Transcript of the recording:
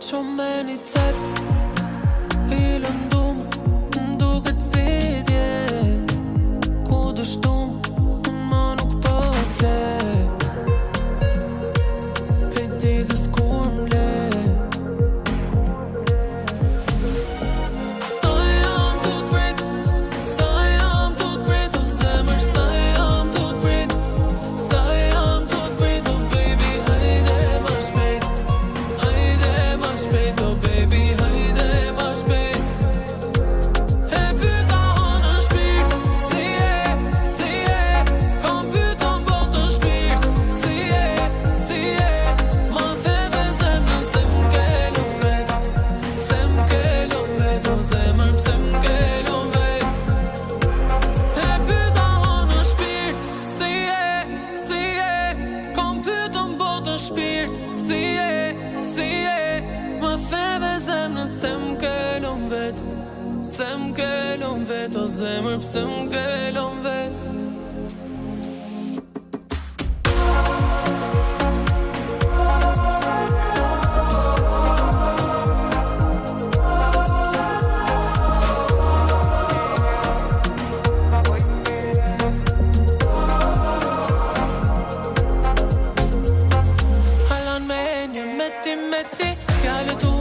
Shumë me një cep I lëndum M'duket si dje Ku dështum Më nuk po fle Pe ditës kur m'le Sa jam tu t'prit Sa jam tu t'prit O zemër sa jam tu t'prit Sa jam tu t'prit O baby hajde ma shpejt Hajde ma shpejt O baby hajde ma shpejt E pyta në shpirt Si e Kam pyta m'botën shpirt Si e Ma theve zemrën se m'kelon vet Se m'kelon vet O zemër pse m'kelon vet E pyta në shpirt Si e Kam pyta m'botën shpirt Si e Ma theve zemrën se m'kelon vet Se m'kelon vet O zemër pse m'kelon vet Halan me një meti Fjallë tu